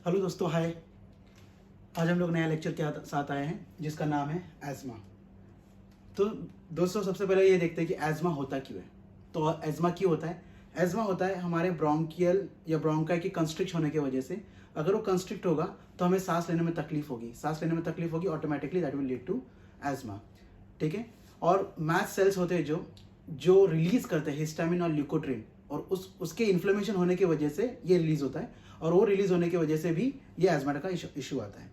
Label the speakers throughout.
Speaker 1: Hello दोस्तों, हाय। आज हम लोग नया लेक्चर के साथ आए हैं जिसका नाम है एज़मा। तो दोस्तों, सबसे पहले ये देखते हैं कि एज़मा होता क्यों है। तो एज़मा क्यों होता है? एज़मा होता है हमारे ब्रोंकियल या ब्रोंकाई की कंस्ट्रिक्ट होने की वजह से। अगर वो कंस्ट्रिक्ट होगा तो हमें सांस लेने में तकलीफ होगी, automatically that will lead to asthma. ठीक है। और मास्ट सेल्स होते हैं जो रिलीज करते हैं हिस्टामिन और ल्यूकोट्रिन, और उसके इन्फ्लेमेशन होने की वजह से ये रिलीज होता है, और वो रिलीज होने की वजह से भी ये एज़मा का इशू आता है।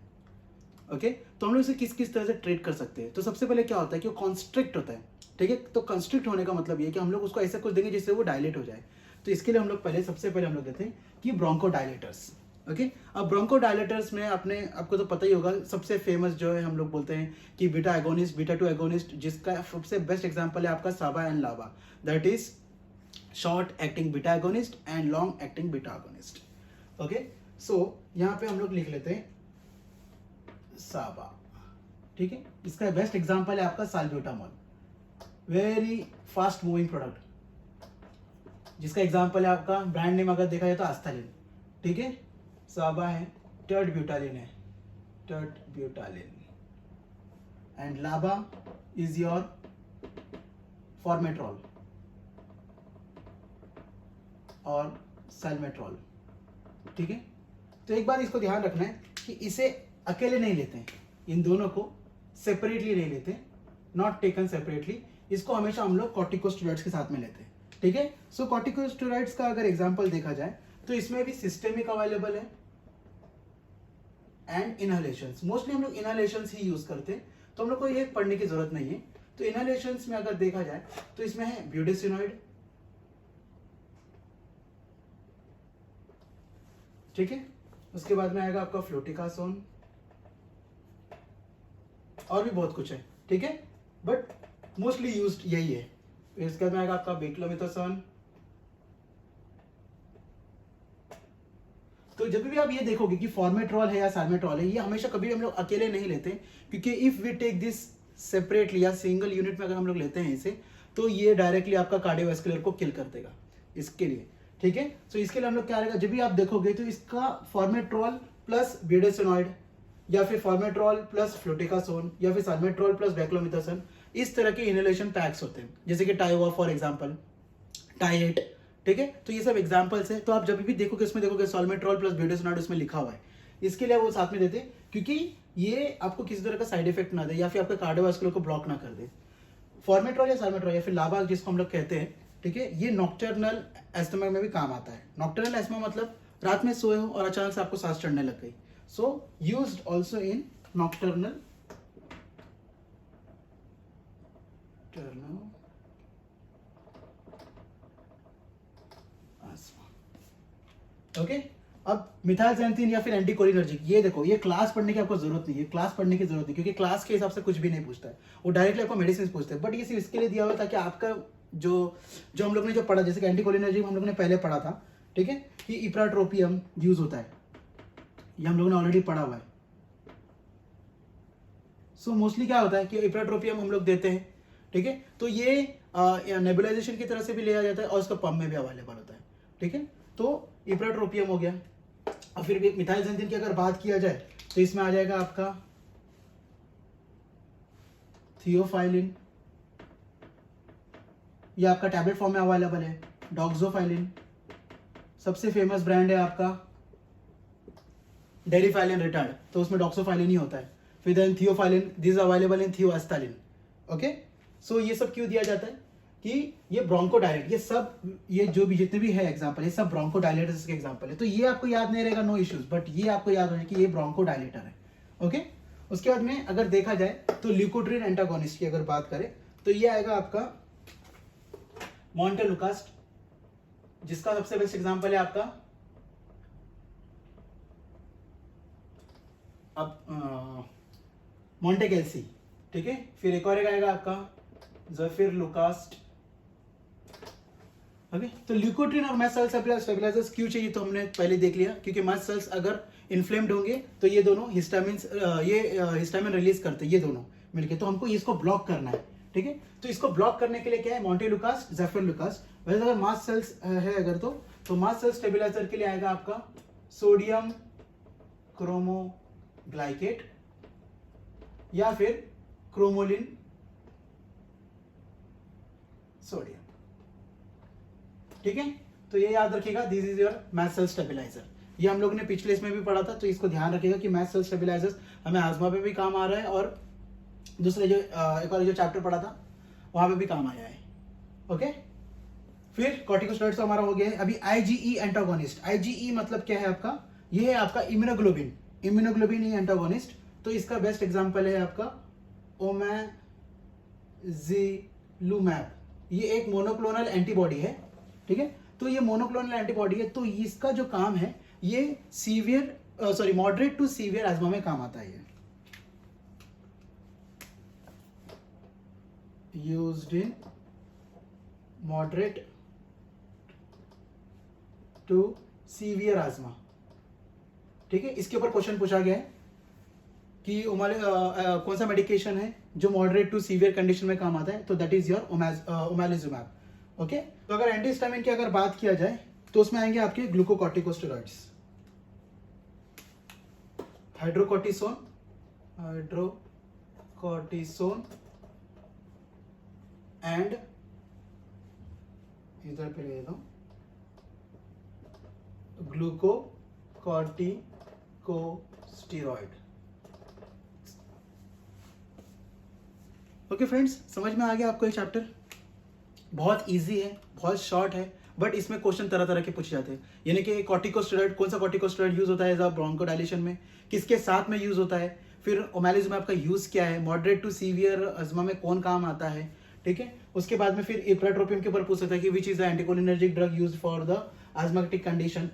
Speaker 1: ओके। तो हम लोग इसे किस किस तरह से ट्रीट कर सकते हैं। तो सबसे पहले क्या होता है कि वो कॉन्स्ट्रिक्ट होता है। ठीक है। तो कॉन्स्ट्रिक्ट होने का मतलब ये है कि हम लोग उसको ऐसा कुछ देंगे जिससे वो डायलेट हो जाए। तो इसके लिए हम लोग सबसे पहले हम लोग देते हैं कि ब्रोंकोडायलेटर्स। ओके। अब ब्रोंकोडायलेटर्स में आपको तो पता ही होगा, सबसे फेमस जो है हम लोग बोलते हैं कि बीटा एगोनिस्ट, बीटा 2 एगोनिस्ट, जिसका सबसे बेस्ट एग्जांपल है आपका SABA and LABA. That is short acting beta agonist and long acting beta agonist. Okay. So यहाँ पे हम लोग लिख लेते हैं साबा। ठीक है। इसका बेस्ट एग्जांपल है आपका साल्ब्यूटामॉल, वेरी फास्ट मूविंग प्रोडक्ट, जिसका एग्जांपल है आपका ब्रांड नेम अगर देखा जाए तो आस्थालिन। ठीक है। साबा है, टर्ट ब्यूटालिन है, टर्ट ब्यूटालिन, एंड लाबा इज योर फॉर्मेट्रॉल और सैल्मेट्रॉल। ठीक है। तो एक बात इसको ध्यान रखना है कि इसे अकेले नहीं लेते हैं, इन दोनों को सेपरेटली नहीं लेते, नॉट टेकन सेपरेटली। इसको हमेशा हम लोग कॉर्टिकोस्टेरॉइड्स के साथ में लेते हैं। ठीक है। सो कॉर्टिकोस्टेरॉइड्स का अगर एग्जांपल देखा जाए तो इसमें भी सिस्टेमिक अवेलेबल है एंड इनहेलेशंस। मोस्टली हम लोग इनहेलेशंस ही यूज करते हैं, तो हम लोग को ये पढ़ने की जरूरत नहीं है। तो इनहेलेशंस में अगर देखा जाए तो इसमें है ब्यूडेसिनॉइड, ठीक है। उसके बाद में आएगा आपका फ्लूटिकासोन, और भी बहुत कुछ है। ठीक है। बट मोस्टली यूज्ड यही है। इसके बाद में आएगा आपका बेक्लोमिथोसोन। तो जब भी आप ये देखोगे कि फॉर्मेट्रॉल है या साल्मेट्रॉल है, ये हमेशा कभी हम लोग अकेले नहीं लेते, क्योंकि if we take this separately या सिंगल यूनिट में अगर हम लोग लेते हैं इसे, तो ये डायरेक्टली आपका कार्डियोवैस्कुलर को किल कर देगा इसके लिए। ठीक है। तो इसके लिए हम लोग क्या रहेगा, जब भी आप देखोगे तो इसका फॉर्मेट्रॉल प्लस ब्यूडेसिनॉइड, या फिर फॉर्मेट्रॉल प्लस फ्लूटिकासोन, या फिर साल्मेट्रॉल प्लस बेक्लोमिथोसोन, इस तरह के इनहेलेशन पैक्स होते हैं, जैसे कि टाइवा फॉर एग्जांपल, टाइएट। ठीक है। तो ये सब एग्जांपल्स है। तो आप जब भी देखोगे इसमें देखोगे सॉल्मेट्रॉल प्लस ब्यूडेसिनॉइड उसमें लिखा हुआ है, इसके लिए वो साथ में देते हैं क्योंकि ये आपको किसी तरह का साइड इफेक्ट ना दे या फिर आपके कार्डियोवैस्कुलर को ब्लॉक ना कर दे। फॉर्मेट्रॉल या साल्मेट्रॉल या फिर लाबा जिसको हम लोग कहते हैं, ठीक है, ये नॉक्टर्नल एस्थमा में भी काम आता है। नॉक्टर्नल एस्थमा मतलब रात में सोए हो और अचानक से आपको सांस चढ़ने लग गई, सो used also in nocturnal asthma. Okay. अब मिथाइलजैंथीन या फिर एंटीकोलिनर्जिक, ये देखो, ये क्लास पढ़ने की आपको जरूरत नहीं है, क्लास पढ़ने की जरूरत नहीं, क्योंकि क्लास के हिसाब से कुछ भी नहीं पूछता है, वो डायरेक्टली आपको मेडिसिन पूछते हैं। बट ये सिर्फ इसके लिए दिया हुआ ताकि आपका जो हम लोग ने जो पढ़ा, जैसे कि एंटीकोलिनर्जिक हम लोग ने पहले पढ़ा था, ठीक है, कि इप्राट्रोपियम यूज होता है, ये हम लोगों ने ऑलरेडी पढ़ा हुआ है। सो मोस्टली क्या होता है कि इप्राट्रोपियम हम लोग देते हैं। ठीक है। तो ये नेबुलाइजेशन की तरह से भी लिया जाता है और इसका पम्प में भी अवेलेबल होता है। ठीक है। तो इप्राट्रोपियम हो गया। और फिर भी मिथाइलजैंथीन की अगर बात किया जाए तो इसमें आ जाएगा आपका थियोफाइलिन, ये आपका टैबलेट फॉर्म में अवेलेबल है। डॉक्सोफाइलिन, सबसे फेमस ब्रांड है आपका डेरिफाइलिन रिटार्ड, तो उसमें डॉक्सोफाइलिन ही होता है। फिर then theophylline, this available in theoesthalin. Okay. So ये सब क्यों दिया जाता है कि ये ब्रोंकोडायलेट, ये जो भी जितने भी है एग्जांपल, ये सब ब्रोंकोडायलेटर्स के एग्जांपल है। तो ये आपको याद नहीं रहेगा, नो इश्यूज, बट ये आपको याद रहे कि ये ब्रोंकोडायलेटर है। ओके। उसके बाद में अगर देखा जाए तो ल्यूकोट्रिन एंटागोनिस्ट की अगर बात करें तो ये आएगा आपका मोंटेलुकास्ट, जिसका सबसे बेस्ट एग्जांपल है आपका अब मोंटेकेल्सी। ठीक है। फिर एक और आएगा आपका ज़फिरलुकास्ट। ओके। तो ल्यूकोट्रिन और मास्ट सेल स्टेबलाइजर्स क्यों चाहिए तो हमने पहले देख लिया, क्योंकि मास्ट सेल्स अगर इन्फ्लेम्ड होंगे तो ये दोनों हिस्टामिन रिलीज करते हैं, ये दोनों मिलके, तो हमको इसको ब्लॉक करना है। ठीक है। तो इसको ब्लॉक करने के लिए क्या है, मोंटेलुकास्ट, ज़फिरलुकास्ट। वैसे अगर मास्ट सेल्स है अगर तो मास्ट सेल स्टेबलाइजर के लिए आएगा आपका सोडियम क्रोमोग्लाइकेट या फिर क्रोमोलिन सोडियम। ठीक है, तो ये याद रखिएगा, this is your mast cell stabiliser. ये हम लोग ने पिछले इसमें भी पढ़ा था, तो इसको ध्यान रखिएगा कि मैस्ट सेल स्टेबिलाईजर्स हमें आजमा पे भी काम आ रहा है और दूसरे जो एक और जो चैप्टर पढ़ा था वहां पे भी काम आया है। ओके, फिर कॉर्टिकोस्टेरॉइड्स तो हमारा हो गया है। अभी आईजीई एंटागोनिस्ट। आईजीई मतलब क्या है आपका, ये है आपका इम्यूनोग्लोबिन। इम्यूनोग्लोबिन ही एंटागोनिस्ट, तो इसका बेस्ट एग्जांपल है आपका ओमेजिलुमैब। ये एक मोनोक्लोनल एंटीबॉडी है। ठीक है, तो ये मोनोक्लोनल एंटीबॉडी है, तो इसका जो काम है ये severe moderate to severe asthma में काम आता है। Used in moderate to severe asthma. ठीक है, इसके ऊपर क्वेश्चन पूछा गया है कि कौन सा मेडिकेशन है जो मॉडरेट टू सीवियर कंडीशन में काम आता है, तो दैट इज योर ओमेलिजुमैब। ओके, तो अगर एंटीहिस्टामिन की अगर बात किया जाए तो उसमें आएंगे आपके ग्लूकोकॉर्टिकोस्टेरॉइड्स, हाइड्रोकॉर्टिसोन एंड इधर पे ले लेता हूं ग्लूकोकॉर्टिकोस्टेरॉइड। ओके फ्रेंड्स, समझ में आ गया आपको ये चैप्टर? बहुत इजी है, बहुत शॉर्ट है, बट इसमें क्वेश्चन तरह तरह के पूछे जाते हैं। यानी कि कॉर्टिकोस्टेरॉइड, कौन सा कॉर्टिकोस्टेरॉइड यूज होता है एज अ ब्रोंकोडायलेशन में, किसके साथ में यूज होता है, फिर ओमेलिजुमैब का यूज क्या है, मॉडरेट टू सीवियर अजमा में कौन काम आता है। ठीक है, उसके बाद में फिर इप्राट्रोपियम के ऊपर पूछ सकता है कि which is the anticholinergic drug use for the asthmatic condition.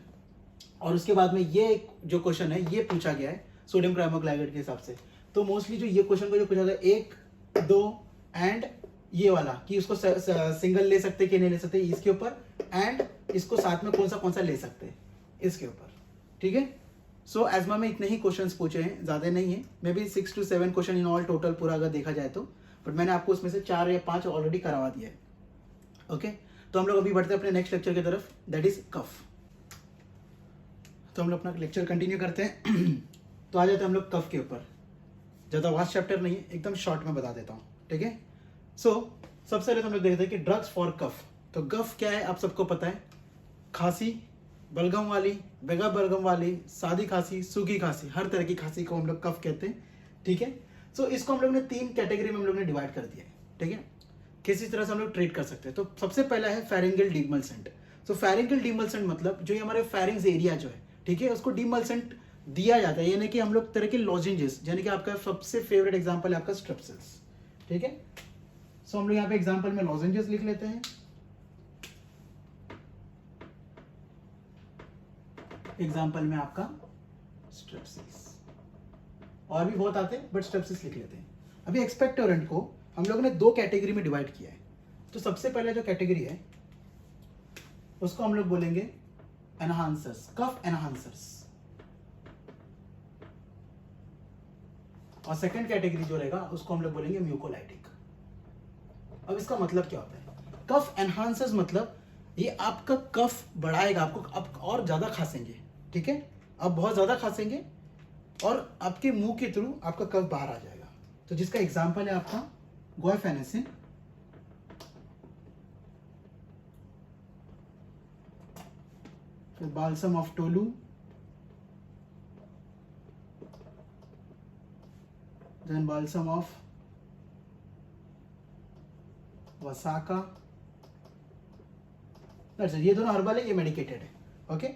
Speaker 1: और उसके बाद में ये जो क्वेश्चन है ये पूछा गया है सोडियम क्रोमोग्लाइकेट के हिसाब से। तो मोस्टली जो ये क्वेश्चन को जो पूछा जाता है 1, 2 एंड ये वाला कि उसको सिंगल ले सकते कि नहीं ले सकते, इसके ऊपर, एंड इसको साथ में कौन सा ले सकते हैं इसके ऊपर। ठीक है, सो एस्मा में इतने ही क्वेश्चंस पूछे हैं, ज्यादा नहीं है, may be 6 to 7 question in all total पूरा अगर देखा जाए तो, बट मैंने आपको उसमें से 4 या 5 ऑलरेडी करवा दिया है। ओके, तो हम लोग अभी बढ़ते हैं अपने नेक्स्ट लेक्चर की तरफ, दैट इज कफ। तो हम लोग अपना लेक्चर कंटिन्यू करते हैं। तो आ जाते हैं हम लोग कफ के ऊपर। ज़्यादा वास्ट चैप्टर नहीं है, एकदम शॉर्ट में बता देता हूँ। ठीक है, सो सबसे पहले तो हम लोग देखते हैं कि ड्रग्स फॉर कफ। तो कफ क्या है आप सबको पता है, खांसी, बलगम वाली, बेगा बलगम वाली, सादी खांसी, सूखी खांसी, हर तरह की खांसी को हम लोग कफ कहते हैं। ठीक है, सो इसको हम लोग ने 3 कैटेगरी में हम लोग ने डिवाइड कर दिया है। ठीक है, किसी तरह से हम लोग ट्रीट कर सकते हैं। तो सबसे पहला है फेरिंगल डीमल्सेंट। तो फेरिंगल डीमल्सेंट मतलब जो ये हमारे फेरिंग्स एरिया जो है, ठीक है, उसको डीमल्सेंट दिया जाता है, यानी कि हम लोग तरह के लॉजेंजेस, यानी कि आपका सबसे फेवरेट एग्जांपल है आपका स्ट्रेप्सिल्स। ठीक है, सो हम लोग यहाँ पे एग्जांपल में लॉजेंजेस लिख लेते हैं। एग्जांपल में आपका स्ट्रेप्सिल्स, और भी बहुत आते हैं बट स्ट्रेप्सिल्स लिख लेते हैं। अभी एक्सपेक्टोरेंट को हम लोगों ने 2 कैटेगरी में डिवाइड किया है। तो सबसे पहले जो कैटेगरी है उसको हम लोग बोलेंगे एनहांसर्स, कफ एनहांसर्स। और सेकंड कैटेगरी जो रहेगा उसको हम लोग बोलेंगे म्यूकोलाइटिक। अब इसका मतलब क्या होता है, कफ एनहांसर्स मतलब ये आपका कफ बढ़ाएगा, आपको आप और ज्यादा खांसेंगे। ठीक है, आप बहुत ज्यादा खांसेंगे और आपके मुंह के थ्रू आपका कफ बाहर आ जाएगा। तो जिसका एग्जांपल है आपका गुआइफेनेसिन, फिर balsam of tolu, then balsam of vasaka. ये दोनों हर्बल है, ये मेडिकेटेड है। ओके,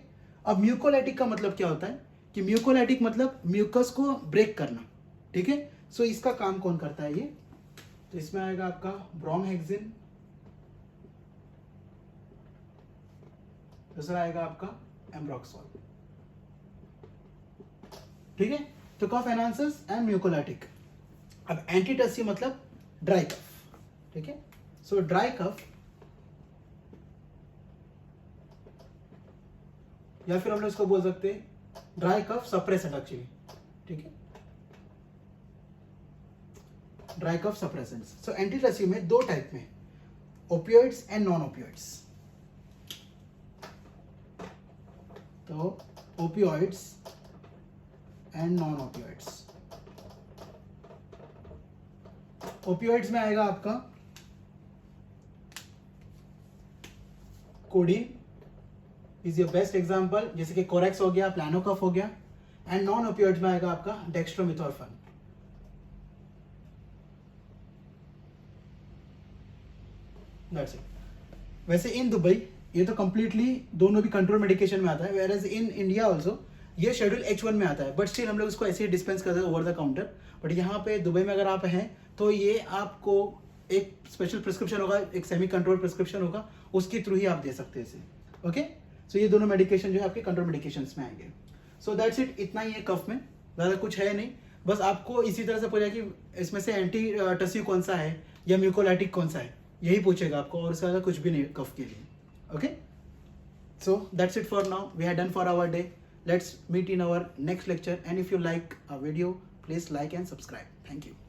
Speaker 1: अब म्यूकोलाइटिक का मतलब क्या होता है कि म्यूकोलाइटिक मतलब म्यूकस को ब्रेक करना। ठीक है, सो इसका काम कौन करता है ये, तो इसमें आएगा आपका ब्रोमहेक्सिन, दूसरा आएगा आपका एम्ब्रोक्सोल। ठीक है, तो कफ एनहांसर्स एंड म्यूकोलाइटिक। अब एंटीटसिव मतलब ड्राई कफ। ठीक है, सो ड्राई कफ या फिर हम लोग इसको बोल सकते हैं ड्राई कफ सप्रेसेंट एक्चुअली। ठीक है, ड्राई कफ सप्रेसेंट्स। सो एंटीटसिव में 2 टाइप में, ओपियोइड्स एंड नॉन ओपियोइड्स। तो opioids and non opioids. Opioids में आएगा आपका codeine is your best example, जैसे कि कोरेक्स हो गया, प्लानोकफ हो गया। एंड नॉन ओपियोइड्स में आएगा आपका डेक्स्ट्रोमिथोर्फन। That's it. वैसे इन दुबई ये तो कंप्लीटली दोनों भी कंट्रोल मेडिकेशन में आता है, whereas in India also ये शेड्यूल H1 में आता है, बट स्टिल हम लोग इसको ऐसे ही डिस्पेंस करते हैं ओवर द काउंटर। बट यहाँ पे दुबई में अगर आप हैं तो ये आपको एक स्पेशल प्रिस्क्रिप्शन होगा, एक सेमी कंट्रोल प्रिस्क्रिप्शन होगा, उसके थ्रू ही आप दे सकते हैं इसे। ओके, सो ये दोनों मेडिकेशन जो है आपके कंट्रोल मेडिकेशन में आएंगे। सो दैट्स इट, इतना ही है कफ में, ज़्यादा कुछ है नहीं। बस आपको इसी तरह से पूछा कि इसमें से एंटी टसिव कौन सा है या म्यूकोलाइटिक कौन सा है, यही पूछेगा आपको, और इससे ज़्यादा कुछ भी नहीं कफ के लिए। Okay, so that's it for now. We are done for our day. Let's meet in our next lecture, and if you like our video, please like and subscribe. Thank you.